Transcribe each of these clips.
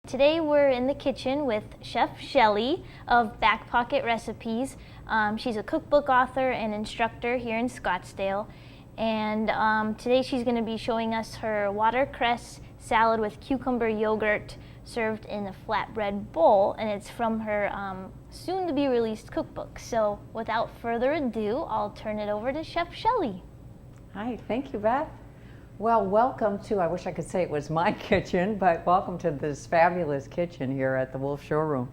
Today we're in the kitchen with Chef Shelly of Back Pocket Recipes. She's a cookbook author and instructor here in Scottsdale. And today she's going to be showing us her watercress salad with cucumber yogurt served in a flatbread bowl. And it's from her soon-to-be released cookbook. So without further ado, I'll turn it over to Chef Shelly. Hi, thank you, Beth. Well, welcome to, I wish I could say it was my kitchen, but welcome to this fabulous kitchen here at the Wolf showroom.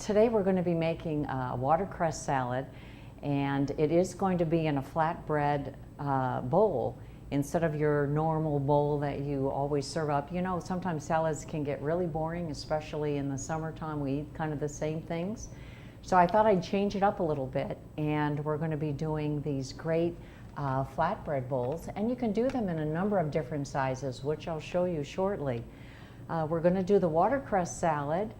Today we're going to be making a watercress salad, and it is going to be in a flatbread bowl instead of your normal bowl that you always serve up. You know, sometimes salads can get really boring, especially in the summertime. We eat kind of the same things. So I thought I'd change it up a little bit, and we're going to be doing these great flatbread bowls, and you can do them in a number of different sizes, which I'll show you shortly. We're going to do the watercress salad.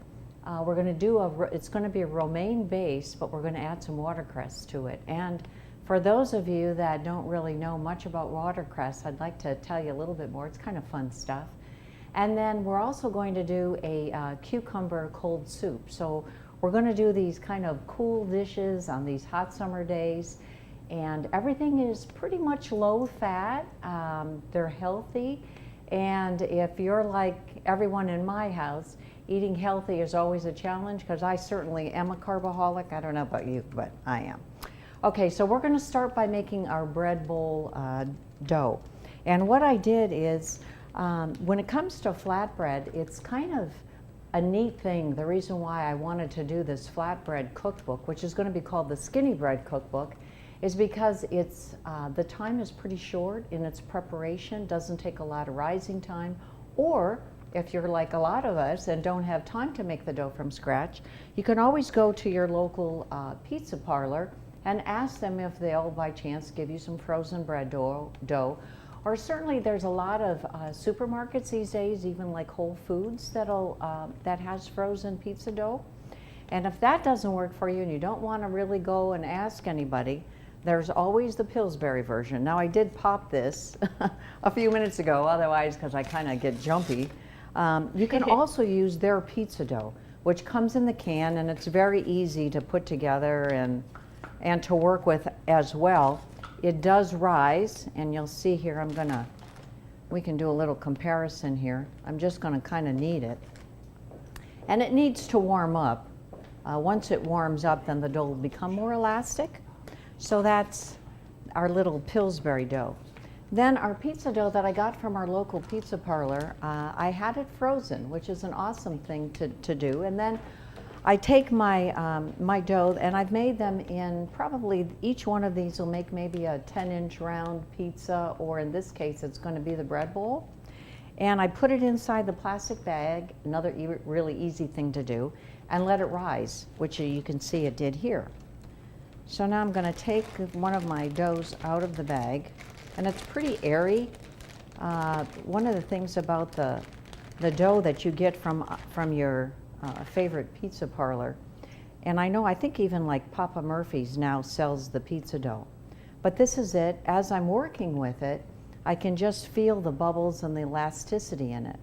We're going to do it's going to be a romaine base, but we're going to add some watercress to it. And for those of you that don't really know much about watercress, I'd like to tell you a little bit more. It's kind of fun stuff. And then we're also going to do a cucumber cold soup. So we're going to do these kind of cool dishes on these hot summer days. And everything is pretty much low fat. They're healthy. And if you're like everyone in my house, eating healthy is always a challenge, because I certainly am a carboholic. I don't know about you, but I am. Okay, so we're going to start by making our bread bowl dough. And what I did is, when it comes to flatbread, it's kind of a neat thing. The reason why I wanted to do this flatbread cookbook, which is going to be called the Skinny Bread Cookbook, is because it's the time is pretty short in its preparation, doesn't take a lot of rising time, or if you're like a lot of us and don't have time to make the dough from scratch, you can always go to your local pizza parlor and ask them if they'll by chance give you some frozen bread dough. Or certainly there's a lot of supermarkets these days, even like Whole Foods, that has frozen pizza dough. And if that doesn't work for you and you don't want to really go and ask anybody, there's always the Pillsbury version. Now, I did pop this a few minutes ago, otherwise, because I kind of get jumpy. You can also use their pizza dough, which comes in the can, and it's very easy to put together and to work with as well. It does rise, and you'll see here, we can do a little comparison here. I'm just going to kind of knead it. And it needs to warm up. Once it warms up, then the dough will become more elastic. So that's our little Pillsbury dough. Then our pizza dough that I got from our local pizza parlor, I had it frozen, which is an awesome thing to do. And then I take my, my dough, and I've made them in probably, each one of these will make maybe a 10-inch round pizza, or in this case, it's going to be the bread bowl. And I put it inside the plastic bag, another really easy thing to do, and let it rise, which you can see it did here. So now I'm going to take one of my doughs out of the bag, and it's pretty airy. One of the things about the dough that you get from your favorite pizza parlor, and I think even like Papa Murphy's now sells the pizza dough. But this is it. As I'm working with it, I can just feel the bubbles and the elasticity in it.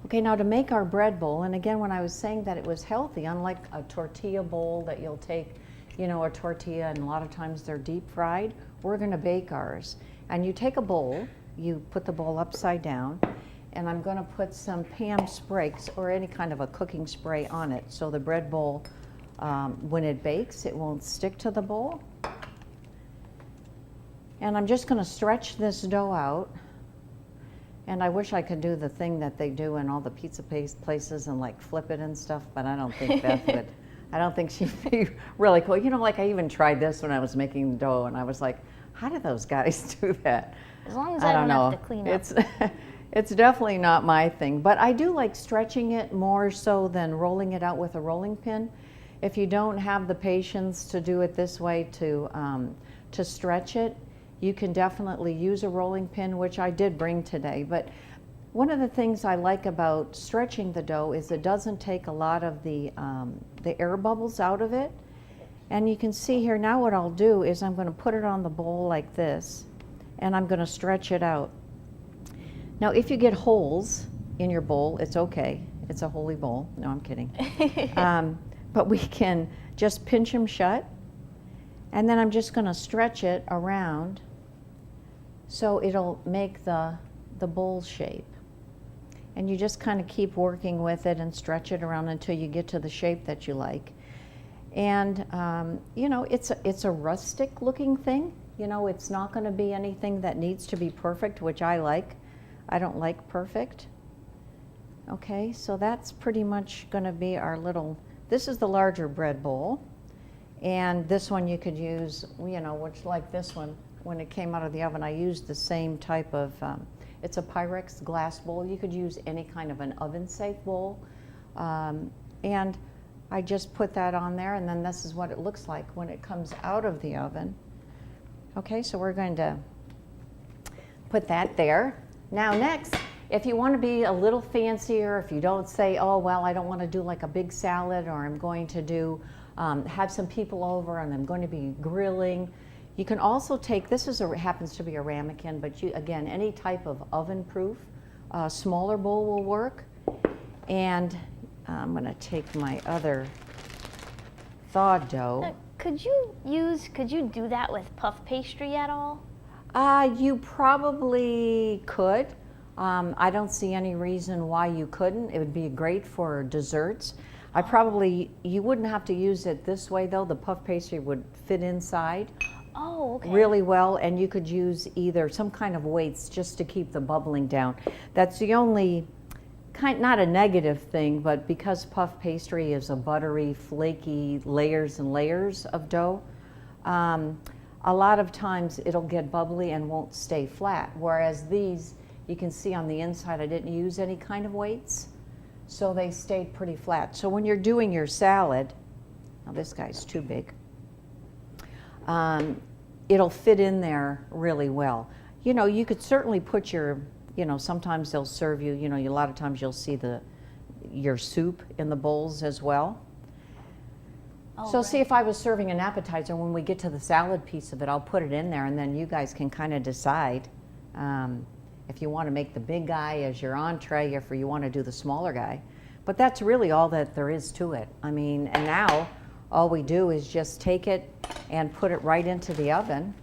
Okay, now to make our bread bowl, and again, when I was saying that it was healthy, unlike a tortilla bowl that you'll take, you know, a tortilla, and a lot of times they're deep fried, we're going to bake ours. And you take a bowl, you put the bowl upside down, and I'm going to put some Pam spray or any kind of a cooking spray on it, so the bread bowl, when it bakes, it won't stick to the bowl. And I'm just going to stretch this dough out. And I wish I could do the thing that they do in all the pizza places and like flip it and stuff, but I don't think Beth would. I don't think she'd be really cool. You know, like I even tried this when I was making the dough, and I was like, how do those guys do that? As long as I don't have to clean up. It's definitely not my thing, but I do like stretching it more so than rolling it out with a rolling pin. If you don't have the patience to do it this way to stretch it, you can definitely use a rolling pin, which I did bring today. But one of the things I like about stretching the dough is it doesn't take a lot of the air bubbles out of it. And you can see here now what I'll do is I'm going to put it on the bowl like this, and I'm going to stretch it out. Now if you get holes in your bowl. It's okay. It's a holy bowl. No, I'm kidding. But we can just pinch them shut. And then I'm just going to stretch it around so it'll make the bowl shape. And you just kind of keep working with it and stretch it around until you get to the shape that you like. And you know, it's a rustic looking thing. You know, it's not going to be anything that needs to be perfect, which I like. I don't like perfect. Okay, so that's pretty much going to be our little, this is the larger bread bowl. And this one you could use, you know, which like this one, when it came out of the oven, I used the same type of, it's a Pyrex glass bowl. You could use any kind of an oven-safe bowl. And I just put that on there, and then this is what it looks like when it comes out of the oven. Okay, so we're going to put that there. Now next, if you want to be a little fancier, if you don't say, oh, well, I don't want to do like a big salad, or I'm going to do, have some people over and I'm going to be grilling, you can also take, this is happens to be a ramekin, but you, again, any type of oven-proof, smaller bowl will work. And I'm going to take my other thawed dough. Could you do that with puff pastry at all? You probably could. I don't see any reason why you couldn't. It would be great for desserts. You wouldn't have to use it this way though. The puff pastry would fit inside. Oh, okay. Really well, and you could use either some kind of weights just to keep the bubbling down. That's the only not a negative thing, but because puff pastry is a buttery, flaky layers and layers of dough, a lot of times it'll get bubbly and won't stay flat. Whereas these, you can see on the inside, I didn't use any kind of weights, so they stayed pretty flat. So when you're doing your salad, now this guy's too big, it'll fit in there really well. You know, you could certainly put your, you know, sometimes they'll serve you, you know, a lot of times you'll see your soup in the bowls as well. Oh, so right. See, if I was serving an appetizer, when we get to the salad piece of it, I'll put it in there, and then you guys can kind of decide if you want to make the big guy as your entree, or if you want to do the smaller guy. But that's really all that there is to it. I mean, and now all we do is just take it and put it right into the oven.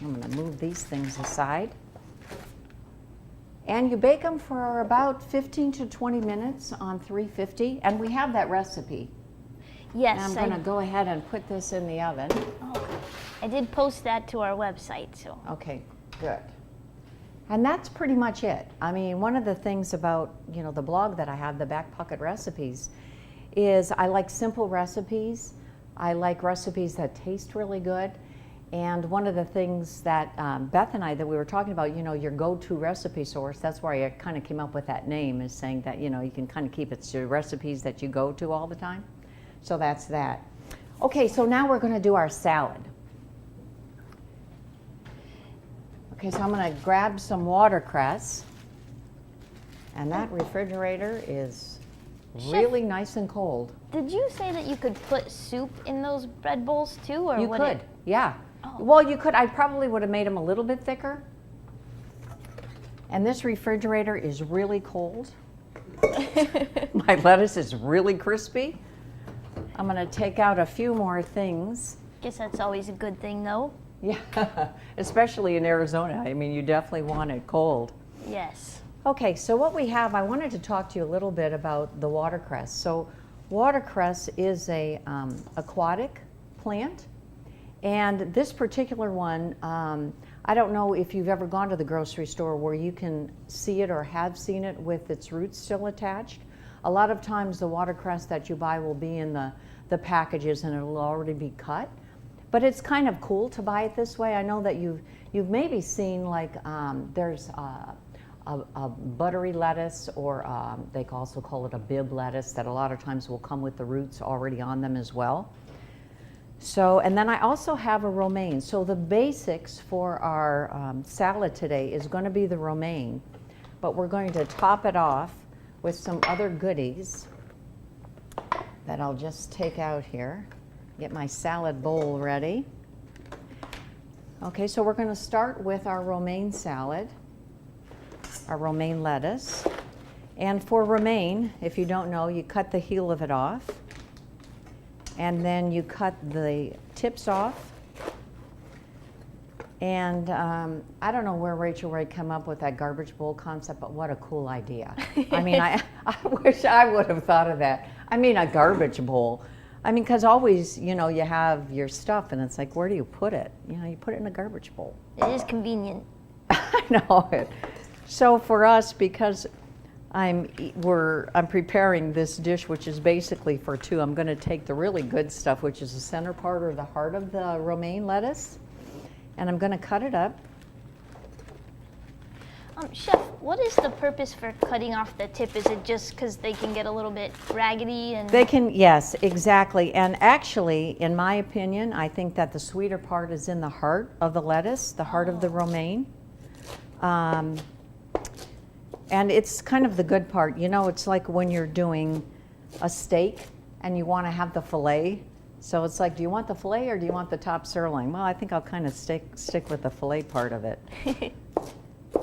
I'm going to move these things aside. And you bake them for about 15 to 20 minutes on 350, and we have that recipe. Yes. And I'm going to go ahead and put this in the oven. Oh, I did post that to our website, so. Okay, good. And that's pretty much it. I mean, one of the things about, you know, the blog that I have, the Back Pocket Recipes, is I like simple recipes. I like recipes that taste really good. And one of the things that Beth and I, that we were talking about, you know, your go-to recipe source, that's where I kind of came up with that name, is saying that, you know, you can kind of keep it to your recipes that you go to all the time. So that's that. Okay, so now we're going to do our salad. Okay, so I'm going to grab some watercress. And that refrigerator is really nice and cold. Did you say that you could put soup in those bread bowls too? Or you could, yeah. Oh. Well, you could. I probably would have made them a little bit thicker. And this refrigerator is really cold. My lettuce is really crispy. I'm going to take out a few more things. Guess that's always a good thing, though. Yeah, especially in Arizona. I mean, you definitely want it cold. Yes. Okay, so what we have, I wanted to talk to you a little bit about the watercress. So watercress is a aquatic plant. And this particular one, I don't know if you've ever gone to the grocery store where you can see it or have seen it with its roots still attached. A lot of times the watercress that you buy will be in the packages and it'll already be cut. But it's kind of cool to buy it this way. I know that you've maybe seen like there's a buttery lettuce, or they also call it a bib lettuce, that a lot of times will come with the roots already on them as well. So, and then I also have a romaine. So the basics for our salad today is going to be the romaine, but we're going to top it off with some other goodies that I'll just take out here. Get my salad bowl ready. Okay, so we're going to start with our romaine salad, our romaine lettuce. And for romaine, if you don't know, you cut the heel of it off, and then you cut the tips off. And I don't know where Rachel Ray came up with that garbage bowl concept, but what a cool idea. I mean, I wish I would have thought of that. I mean, a garbage bowl. I mean, because always, you know, you have your stuff, and it's like, where do you put it? You know, you put it in a garbage bowl. It is convenient. I know it. So for us, because I'm preparing this dish, which is basically for two, I'm going to take the really good stuff, which is the center part or the heart of the romaine lettuce, and I'm going to cut it up. Chef, what is the purpose for cutting off the tip? Is it just because they can get a little bit raggedy? And They can, yes, exactly. And actually, in my opinion, I think that the sweeter part is in the heart of the lettuce, the heart of the romaine. And it's kind of the good part. You know, it's like when you're doing a steak and you want to have the fillet. So it's like, do you want the fillet or do you want the top sirloin? Well, I think I'll kind of stick with the fillet part of it.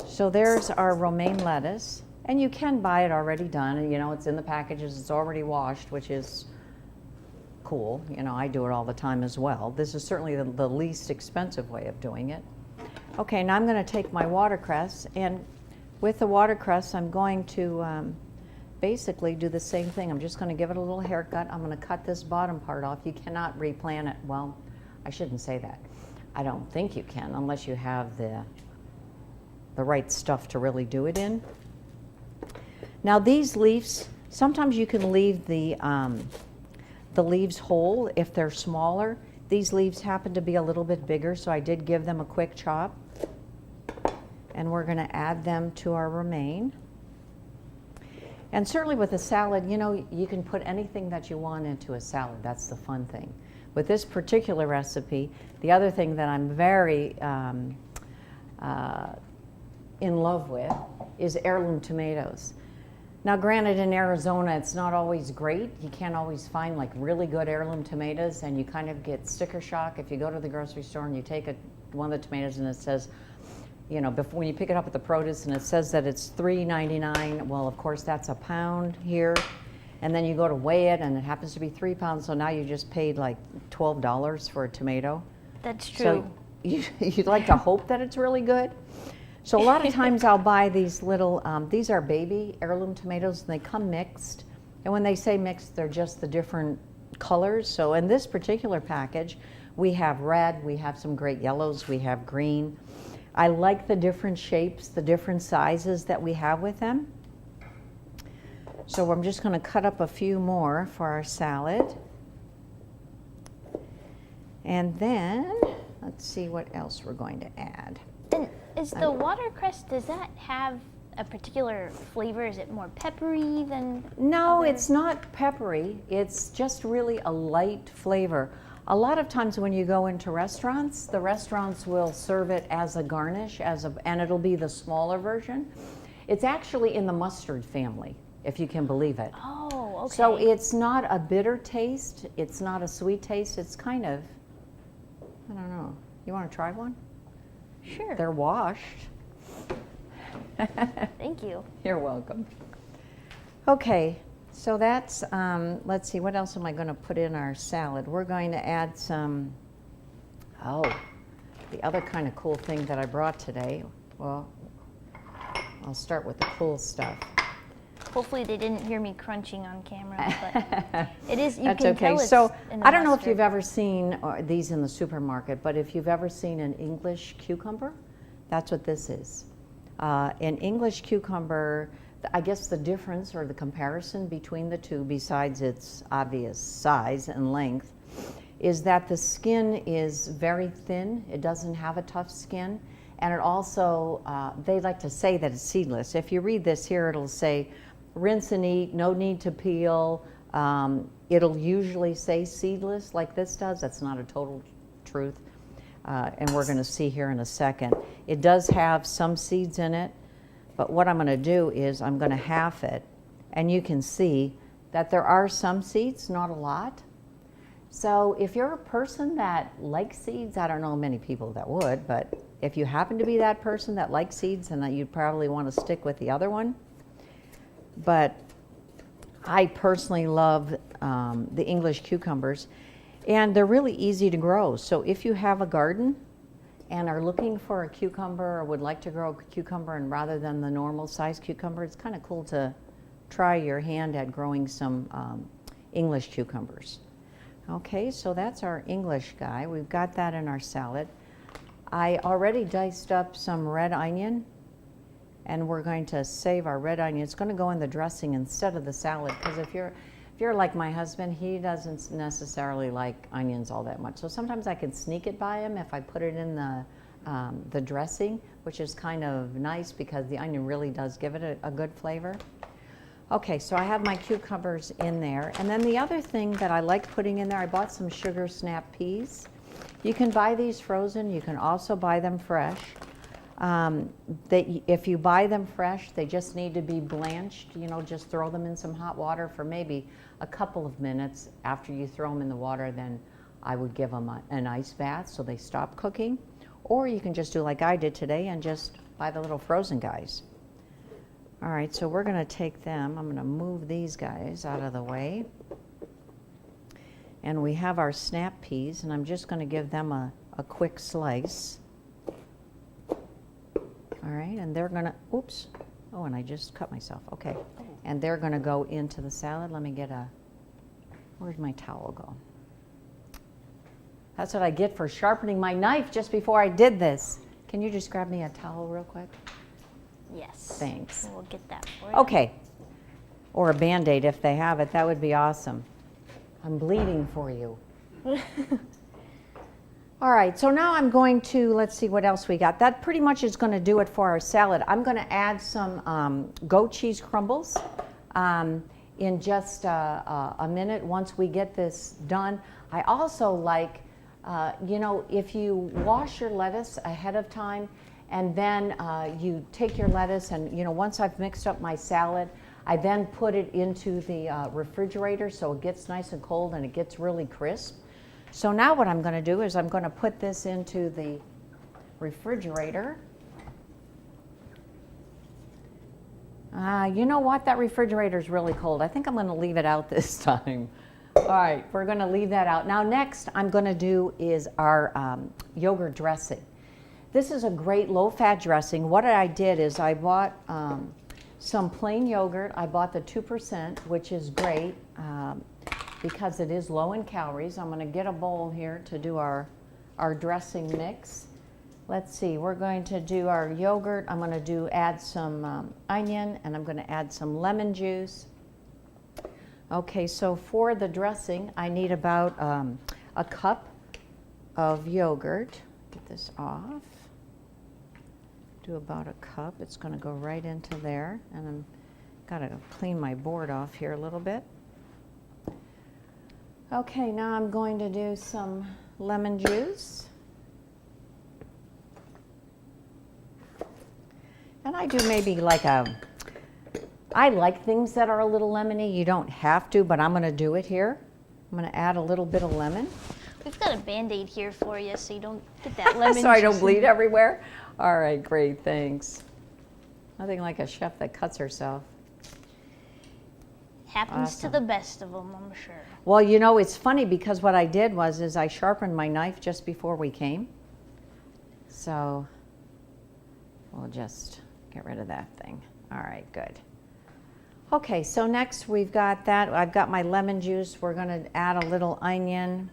So there's our romaine lettuce, and you can buy it already done, and you know, it's in the packages, it's already washed, which is cool. You know, I do it all the time as well. This is certainly the least expensive way of doing it. Okay, now I'm going to take my watercress, and with the watercress, I'm going to basically do the same thing. I'm just going to give it a little haircut. I'm going to cut this bottom part off. You cannot replant it. Well, I shouldn't say that. I don't think you can unless you have the right stuff to really do it in. Now these leaves, sometimes you can leave the leaves whole if they're smaller. These leaves happen to be a little bit bigger, so I did give them a quick chop. And we're going to add them to our romaine. And certainly with a salad, you know, you can put anything that you want into a salad. That's the fun thing. With this particular recipe, the other thing that I'm very in love with is heirloom tomatoes. Now granted, in Arizona it's not always great. You can't always find like really good heirloom tomatoes, and you kind of get sticker shock if you go to the grocery store and you take one of the tomatoes and it says, you know, when you pick it up at the produce and it says that it's $3.99, well of course that's a pound here, and then you go to weigh it and it happens to be 3 pounds, so now you just paid like $12 for a tomato. That's true. So you'd like to hope that it's really good. So a lot of times I'll buy these little, these are baby heirloom tomatoes, and they come mixed. And when they say mixed, they're just the different colors. So in this particular package, we have red, we have some great yellows, we have green. I like the different shapes, the different sizes that we have with them. So I'm just going to cut up a few more for our salad. And then, let's see what else we're going to add. And is the watercress, does that have a particular flavor? Is it more peppery than No, other? it's not peppery. It's just really a light flavor. A lot of times when you go into restaurants, the restaurants will serve it as a garnish, and it'll be the smaller version. It's actually in the mustard family, if you can believe it. Oh, okay. So it's not a bitter taste. It's not a sweet taste. It's kind of, I don't know. You want to try one? Sure. They're washed. Thank you. You're welcome. Okay, so that's, let's see, what else am I going to put in our salad? We're going to add some, the other kind of cool thing that I brought today. Well, I'll start with the cool stuff. Hopefully they didn't hear me crunching on camera, but it is, you That's can okay. tell it's So in the I don't know if mustard. you've ever seen these in the supermarket, but if you've ever seen an English cucumber, that's what this is. An English cucumber, I guess the difference or the comparison between the two, besides its obvious size and length, is that the skin is very thin. It doesn't have a tough skin. And it also, they like to say that it's seedless. If you read this here, it'll say, rinse and eat, no need to peel. It'll usually say seedless like this does. That's not a total truth. And we're going to see here in a second. It does have some seeds in it, but what I'm going to do is I'm going to half it, and you can see that there are some seeds, not a lot. So if you're a person that likes seeds, I don't know many people that would, but if you happen to be that person that likes seeds and that you'd probably want to stick with the other one, but I personally love the English cucumbers, and they're really easy to grow. So if you have a garden and are looking for a cucumber or would like to grow a cucumber, and rather than the normal size cucumber, it's kind of cool to try your hand at growing some English cucumbers. Okay, so that's our English guy. We've got that in our salad. I already diced up some red onion, and we're going to save our red onion. It's going to go in the dressing instead of the salad, because if you're like my husband, he doesn't necessarily like onions all that much. So sometimes I can sneak it by him if I put it in the dressing, which is kind of nice because the onion really does give it a good flavor. Okay, so I have my cucumbers in there. And then the other thing that I like putting in there, I bought some sugar snap peas. You can buy these frozen. You can also buy them fresh. If you buy them fresh, they just need to be blanched. You know, just throw them in some hot water for maybe a couple of minutes. After you throw them in the water, then I would give them an ice bath so they stop cooking. Or you can just do like I did today and just buy the little frozen guys. All right, so we're going to take them. I'm going to move these guys out of the way. And we have our snap peas, and I'm just going to give them a quick slice. All right, and they're going to, oops. Oh, and I just cut myself. Okay. And they're going to go into the salad. Let me get where'd my towel go? That's what I get for sharpening my knife just before I did this. Can you just grab me a towel real quick? Yes. Thanks. We'll get that for you. Okay. Or a Band-Aid if they have it. That would be awesome. I'm bleeding for you. All right, so now I'm going to, let's see what else we got. That pretty much is going to do it for our salad. I'm going to add some goat cheese crumbles in just a minute once we get this done. I also like, you know, if you wash your lettuce ahead of time, and then you take your lettuce and, you know, once I've mixed up my salad, I then put it into the refrigerator so it gets nice and cold and it gets really crisp. So now what I'm going to do is I'm going to put this into the refrigerator. You know what? That refrigerator is really cold. I think I'm going to leave it out this time. All right, we're going to leave that out. Now next I'm going to do is our yogurt dressing. This is a great low-fat dressing. What I did is I bought some plain yogurt. I bought the 2%, which is great because it is low in calories. I'm going to get a bowl here to do our dressing mix. Let's see, we're going to do our yogurt. I'm going to add some onion, and I'm going to add some lemon juice. Okay, so for the dressing, I need about a cup of yogurt. Get this off. Do about a cup. It's going to go right into there, and I'm got to clean my board off here a little bit. Okay, now I'm going to do some lemon juice, and I do maybe like I like things that are a little lemony. You don't have to, but I'm going to do it here. I'm going to add a little bit of lemon. We've got a Band-Aid here for you so you don't get that lemon so I don't juice. bleed everywhere. All right, great, thanks. Nothing like a chef that cuts herself. Happens Awesome. to the best of them, I'm sure. Well, you know, it's funny because what I did is I sharpened my knife just before we came. So we'll just get rid of that thing. All right, good. Okay, so next we've got that. I've got my lemon juice. We're going to add a little onion.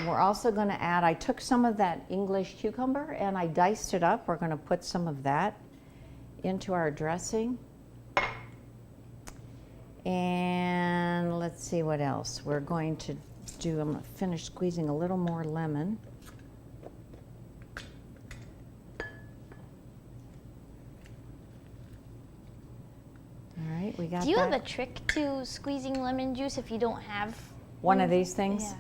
We're also going to add, I took some of that English cucumber and I diced it up. We're going to put some of that into our dressing. And let's see what else we're going to do. I'm going to finish squeezing a little more lemon. All right, we got that. Do you have a trick to squeezing lemon juice if you don't have one of these things? Yeah.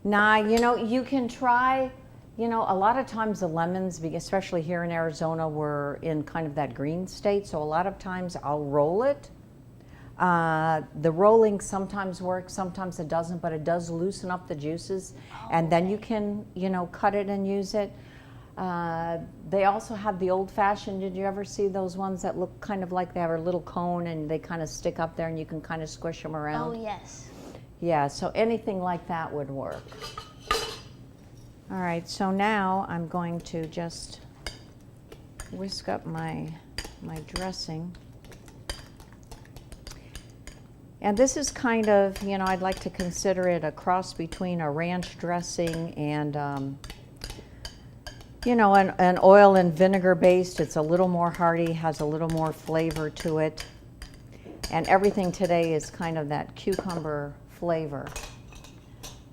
Nah, you know, you can try, you know, a lot of times the lemons, especially here in Arizona, we're in kind of that green state, so a lot of times I'll roll it. The rolling sometimes works, sometimes it doesn't, but it does loosen up the juices, and then you can, you know, cut it and use it. They also have the old-fashioned. Did you ever see those ones that look kind of like they have a little cone and they kind of stick up there and you can kind of squish them around? Oh, yes. Yeah, so anything like that would work. All right, so now I'm going to just whisk up my dressing. And this is kind of, you know, I'd like to consider it a cross between a ranch dressing and, you know, an oil and vinegar based. It's a little more hearty, has a little more flavor to it. And everything today is kind of that cucumber flavor.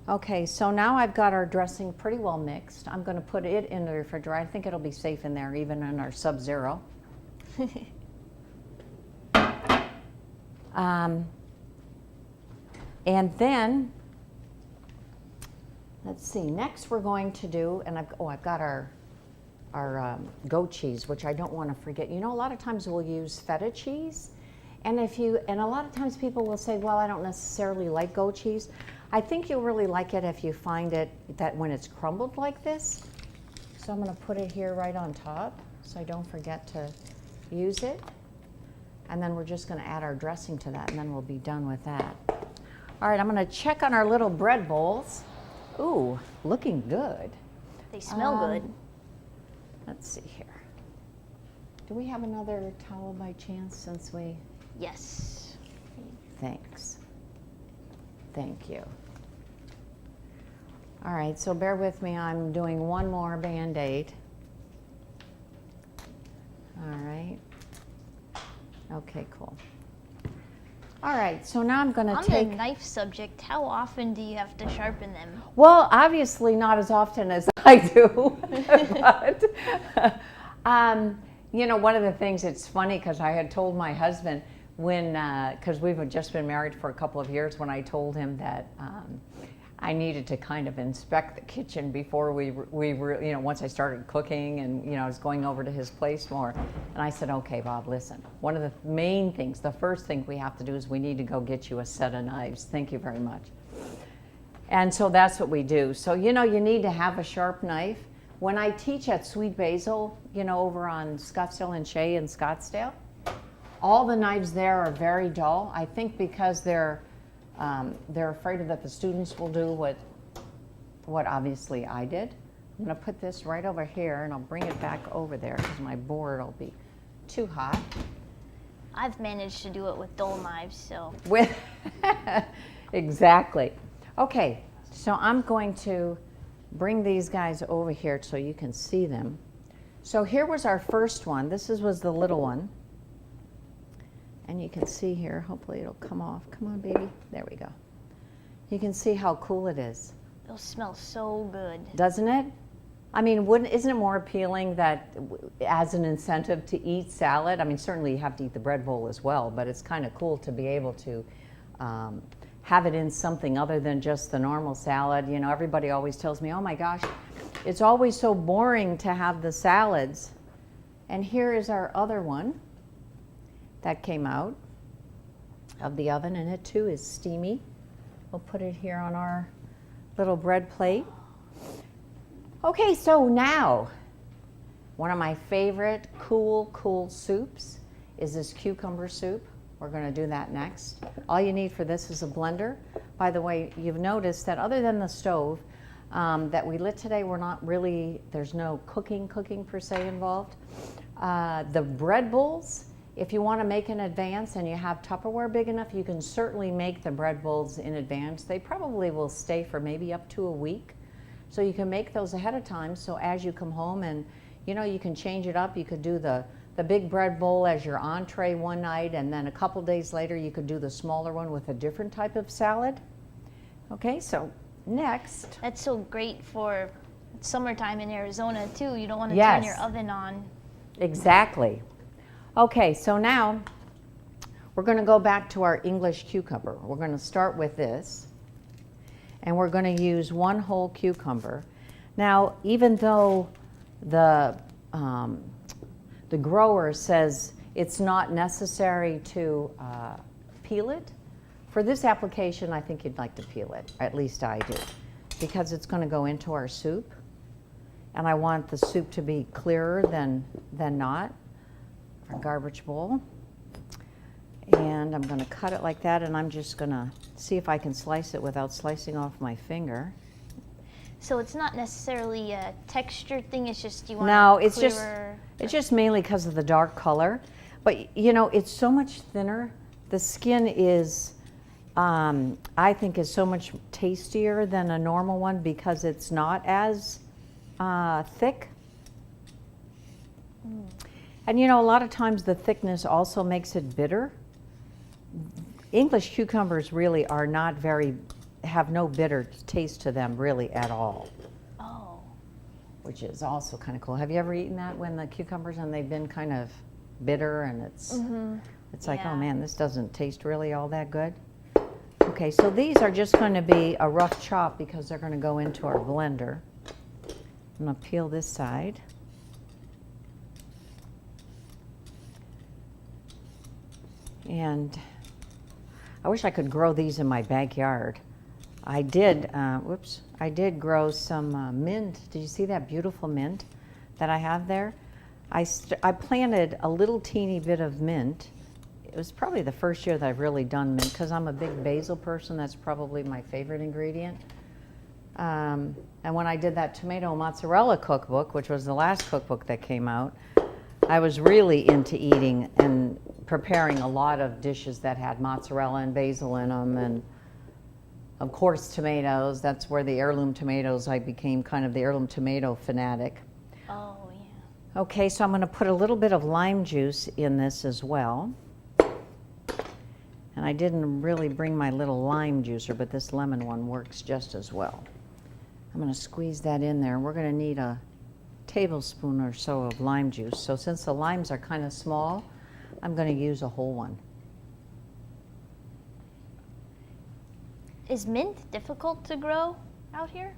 Okay, so now I've got our dressing pretty well mixed. I'm going to put it in the refrigerator. I think it'll be safe in there, even in our SubZero. And then, let's see, next we're going to do, and I've got our goat cheese, which I don't want to forget. You know, a lot of times we'll use feta cheese, and a lot of times people will say, well, I don't necessarily like goat cheese. I think you'll really like it if you find it that when it's crumbled like this. So I'm going to put it here right on top so I don't forget to use it. And then we're just going to add our dressing to that, and then we'll be done with that. All right, I'm going to check on our little bread bowls. Ooh, looking good. They smell good. Let's see here. Do we have another towel by chance since we... Yes. Thanks. Thank you. All right, so bear with me. I'm doing one more Band-Aid. All right. Okay, cool. All right, so now I'm going to take... On the knife subject, how often do you have to sharpen them? Well, obviously not as often as I do, but you know, one of the things, it's funny because I had told my husband when, because we've just been married for a couple of years, when I told him that I needed to kind of inspect the kitchen before we were, you know, once I started cooking and, you know, I was going over to his place more. And I said, okay, Bob, listen, one of the main things, the first thing we have to do is we need to go get you a set of knives. Thank you very much. And so that's what we do. So, you know, you need to have a sharp knife. When I teach at Sweet Basil, you know, over on Scottsdale and Shea in Scottsdale, all the knives there are very dull. I think because they're afraid that the students will do what obviously I did. I'm going to put this right over here, and I'll bring it back over there because my board will be too hot. I've managed to do it with dull knives, so. Exactly. Okay, so I'm going to bring these guys over here so you can see them. So here was our first one. This was the little one. And you can see here, hopefully it'll come off. Come on, baby. There we go. You can see how cool it is. They'll smell so good. Doesn't it? I mean, isn't it more appealing that as an incentive to eat salad? I mean, certainly you have to eat the bread bowl as well, but it's kind of cool to be able to have it in something other than just the normal salad. You know, everybody always tells me, oh my gosh, it's always so boring to have the salads. And here is our other one that came out of the oven, and it too is steamy. We'll put it here on our little bread plate. Okay, so now, one of my favorite cool soups is this cucumber soup. We're going to do that next. All you need for this is a blender. By the way, you've noticed that other than the stove that we lit today, we're not really, there's no cooking per se involved. The bread bowls, if you want to make in advance and you have Tupperware big enough, you can certainly make the bread bowls in advance. They probably will stay for maybe up to a week. So you can make those ahead of time, so as you come home and, you know, you can change it up. You could do the big bread bowl as your entree one night, and then a couple days later you could do the smaller one with a different type of salad. Okay, so next. That's so great for summertime in Arizona too. You don't want to Yes. turn your oven on. Exactly. Okay, so now we're going to go back to our English cucumber. We're going to start with this, and we're going to use one whole cucumber. Now, even though the grower says it's not necessary to peel it, for this application, I think you'd like to peel it. At least I do, because it's going to go into our soup. and I want the soup to be clearer than not. Our garbage bowl. And I'm going to cut it like that, and I'm just going to see if I can slice it without slicing off my finger. So it's not necessarily a texture thing, it's just you want No, a it's clearer... just mainly because of the dark color. But you know, it's so much thinner. The skin is, I think, is so much tastier than a normal one because it's not as thick. And you know, a lot of times the thickness also makes it bitter. English cucumbers really are not have no bitter taste to them really at all. Oh. Which is also kind of cool. Have you ever eaten that when the cucumbers and they've been kind of bitter and it's like, oh man, this doesn't taste really all that good. Okay, so these are just going to be a rough chop because they're going to go into our blender. I'm going to peel this side. And I wish I could grow these in my backyard. I did, I did grow some mint. Did you see that beautiful mint that I have there? I planted a little teeny bit of mint. It was probably the first year that I've really done mint because I'm a big basil person. That's probably my favorite ingredient. And when I did that tomato mozzarella cookbook, which was the last cookbook that came out, I was really into eating and preparing a lot of dishes that had mozzarella and basil in them, and of course tomatoes. That's where the heirloom tomatoes, I became kind of the heirloom tomato fanatic. Oh, yeah. Okay, so I'm going to put a little bit of lime juice in this as well. And I didn't really bring my little lime juicer, but this lemon one works just as well. I'm going to squeeze that in there. We're going to need a tablespoon or so of lime juice. So since the limes are kind of small, I'm going to use a whole one. Is mint difficult to grow out here?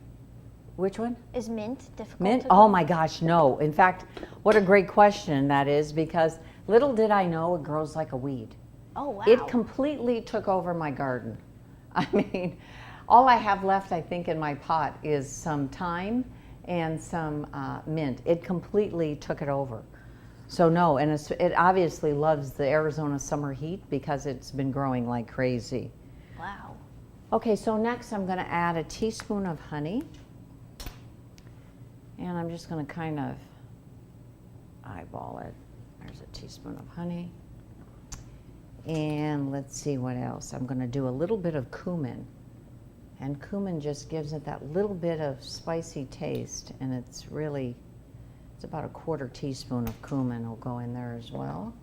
Which one? Is mint difficult Mint? to grow? Oh my gosh, no. In fact, what a great question that is, because little did I know it grows like a weed. Oh, wow. It completely took over my garden. I mean, all I have left, I think, in my pot is some thyme and some mint. It completely took it over. So no, and it obviously loves the Arizona summer heat because it's been growing like crazy. Wow. Okay, so next I'm going to add a teaspoon of honey. And I'm just going to kind of eyeball it. There's a teaspoon of honey. And let's see what else. I'm going to do a little bit of cumin. And cumin just gives it that little bit of spicy taste. And it's about a quarter teaspoon of cumin will go in there as well.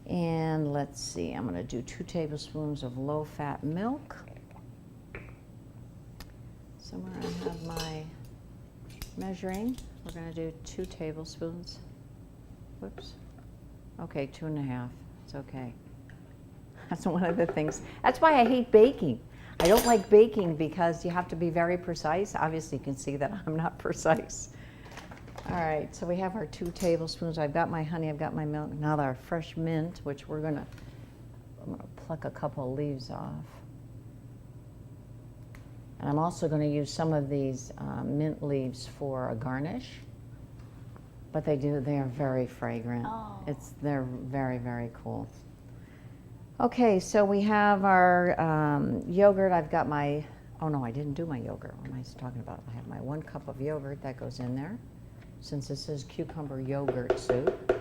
And let's see, I'm going to do 2 tablespoons of low-fat milk. Somewhere I have my measuring. We're going to do 2 tablespoons. Whoops. Okay, 2.5. It's okay. That's one of the things. That's why I hate baking. I don't like baking because you have to be very precise. Obviously, you can see that I'm not precise. All right, so we have our 2 tablespoons. I've got my honey, I've got my milk. Now our fresh mint, which I'm gonna pluck a couple of leaves off. And I'm also going to use some of these mint leaves for a garnish. But they are very fragrant. Oh. They're very, very cool. Okay, so we have our yogurt. I've got my, oh no, I didn't do my yogurt. What am I talking about? I have my 1 cup of yogurt that goes in there, since this is cucumber yogurt soup.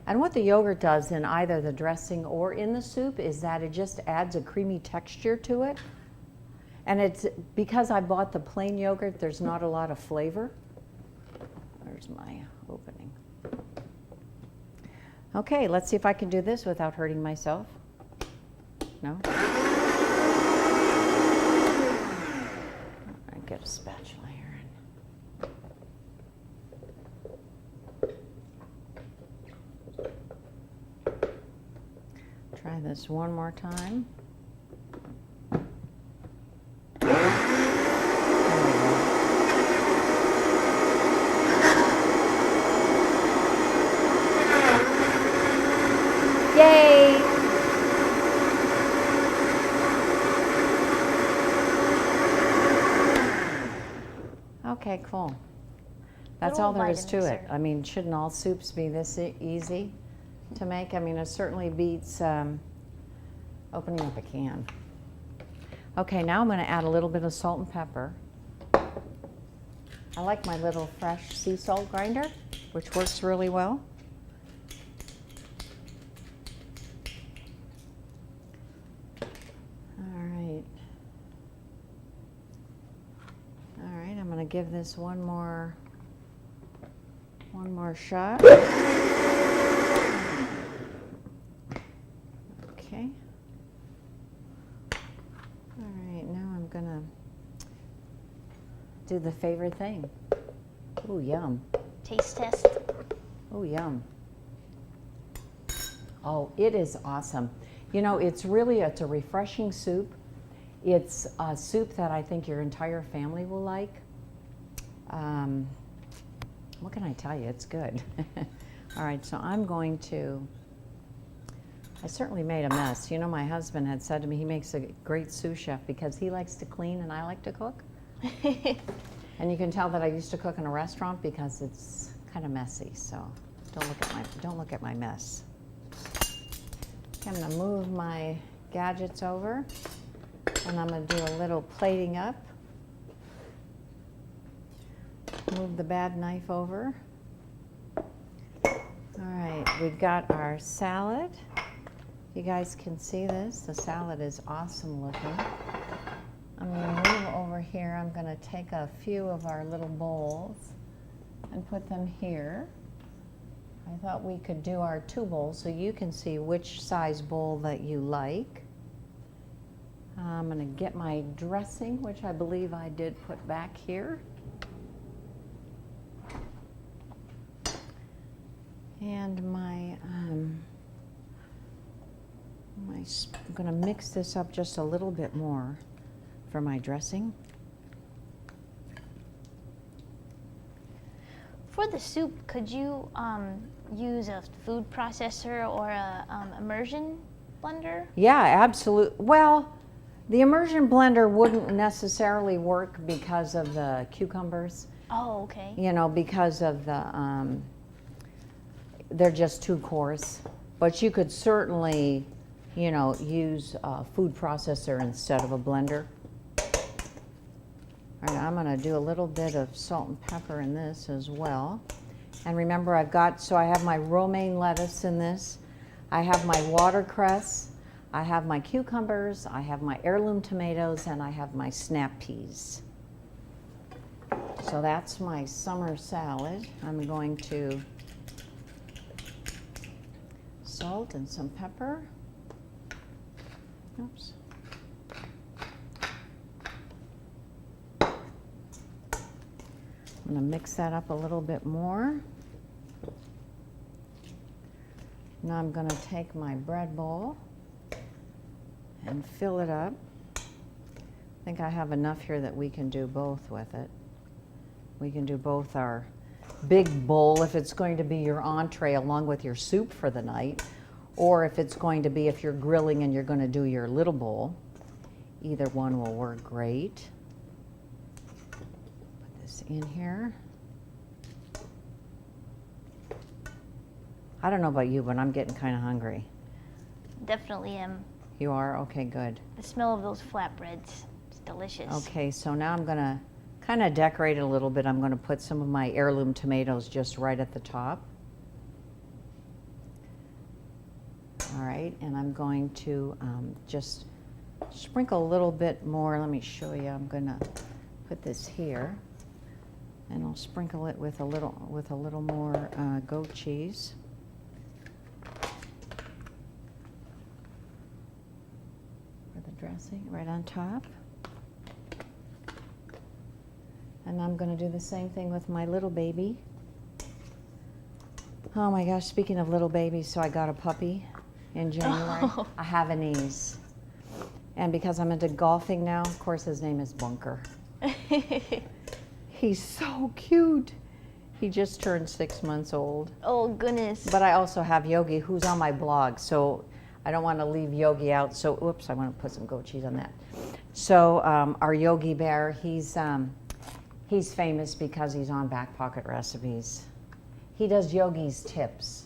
And what the yogurt does in either the dressing or in the soup is that it just adds a creamy texture to it. And it's because I bought the plain yogurt, there's not a lot of flavor. There's my opening. Okay, let's see if I can do this without hurting myself. No? I get a spatula here. Try this one more time. Yay! Okay, cool. That's Little all there is to it. Vitamixer. I mean, shouldn't all soups be this easy to make? I mean, it certainly beats opening up a can. Okay, now I'm going to add a little bit of salt and pepper. I like my little fresh sea salt grinder, which works really well. All right, I'm going to give this one more shot. Okay. All right, now I'm going to do the favorite thing. Ooh, yum. Taste test. Oh, yum. Oh, it is awesome. You know, it's a refreshing soup. It's a soup that I think your entire family will like. What can I tell you? It's good. All right, so I certainly made a mess. You know, my husband had said to me he makes a great sous chef because he likes to clean and I like to cook. And you can tell that I used to cook in a restaurant because it's kind of messy, so don't look at my mess. Okay, I'm gonna move my gadgets over and I'm gonna do a little plating up. Move the bad knife over. All right, we've got our salad. You guys can see this. The salad is awesome looking. I'm going to move over here. I'm going to take a few of our little bowls and put them here. I thought we could do our 2 bowls so you can see which size bowl that you like. I'm going to get my dressing, which I believe I did put back here. And I'm going to mix this up just a little bit more for my dressing. For the soup, could you use a food processor or a immersion blender? Yeah, absolutely. Well, the immersion blender wouldn't necessarily work because of the cucumbers. Oh, okay. You know, because of the, they're just too coarse. But you could certainly, you know, use a food processor instead of a blender. All right, I'm going to do a little bit of salt and pepper in this as well. And remember, I have my romaine lettuce in this. I have my watercress. I have my cucumbers. I have my heirloom tomatoes, and I have my snap peas. So that's my summer salad. I'm going to salt and some pepper. Oops. I'm going to mix that up a little bit more. Now I'm going to take my bread bowl and fill it up. I think I have enough here that we can do both with it. We can do both our big bowl if it's going to be your entree along with your soup for the night, or if it's going to be if you're grilling and you're going to do your little bowl. Either one will work great. Put this in here. I don't know about you, but I'm getting kind of hungry. Definitely am. You are? Okay, good. The smell of those flatbreads is delicious. Okay, so now I'm going to kind of decorate it a little bit. I'm going to put some of my heirloom tomatoes just right at the top. All right, and I'm going to just sprinkle a little bit more. Let me show you. I'm going to put this here, and I'll sprinkle it with a little more goat cheese. For the dressing, right on top. And I'm going to do the same thing with my little baby. Oh my gosh, speaking of little babies, so I got a puppy in January, Oh. a Havanese. And because I'm into golfing now, of course his name is Bunker. He's so cute. He just turned 6 months old. Oh, goodness. But I also have Yogi, who's on my blog, so I don't want to leave Yogi out. So, oops, I want to put some goat cheese on that. So our Yogi Bear, He's famous because he's on Back Pocket Recipes. He does Yogi's tips.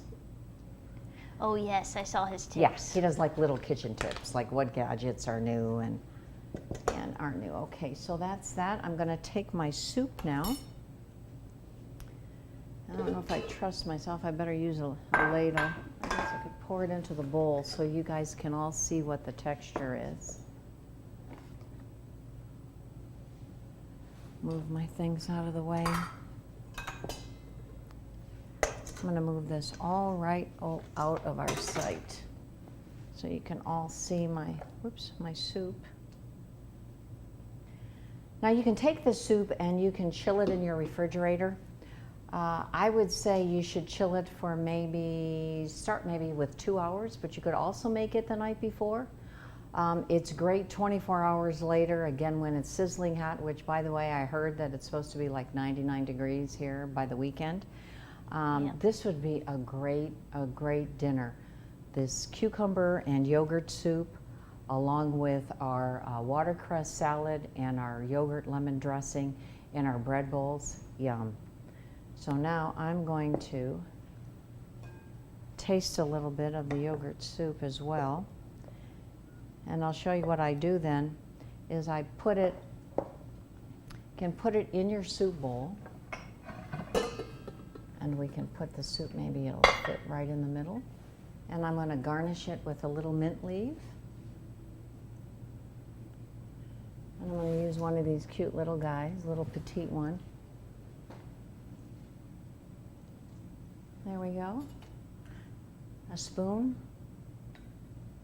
Oh yes, I saw his tips. Yes, he does like little kitchen tips, like what gadgets are new and aren't new. Okay, so that's that. I'm going to take my soup now. I don't know if I trust myself. I better use a ladle. I guess I could pour it into the bowl so you guys can all see what the texture is. Move my things out of the way. I'm going to move this all right out of our sight so you can all see my soup. Now you can take this soup and you can chill it in your refrigerator. I would say you should chill it for start maybe with 2 hours, but you could also make it the night before. It's great 24 hours later, again when it's sizzling hot, which by the way, I heard that it's supposed to be like 99 degrees here by the weekend. This would be a great dinner. This cucumber and yogurt soup, along with our watercress salad and our yogurt lemon dressing in our bread bowls. Yum. So now I'm going to taste a little bit of the yogurt soup as well. And I'll show you what I do then, is I can put it in your soup bowl. And we can put the soup, maybe it'll fit right in the middle. And I'm going to garnish it with a little mint leaf. And I'm going to use one of these cute little guys, little petite one. There we go. A spoon.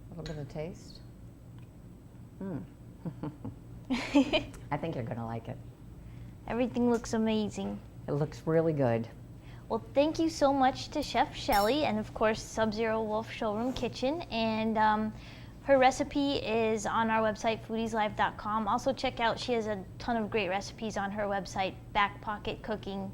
A little bit of taste. I think you're going to like it. Everything looks amazing. It looks really good. Well, thank you so much to Chef Shelly and of course SubZero Wolf Showroom Kitchen. And her recipe is on our website, FoodiesLive.com. Also check out, she has a ton of great recipes on her website, backpocketcooking.com.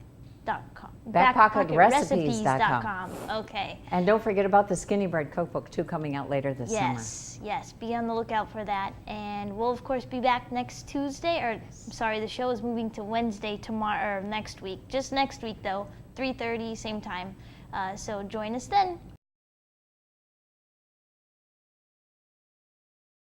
Backpocketrecipes.com. Okay. And don't forget about the Skinny Bread Cookbook too, coming out later this summer. Yes, be on the lookout for that. And we'll of course be back next Tuesday, or sorry, the show is moving to Wednesday tomorrow, or next week. Just next week though, 3:30, same time. So join us then.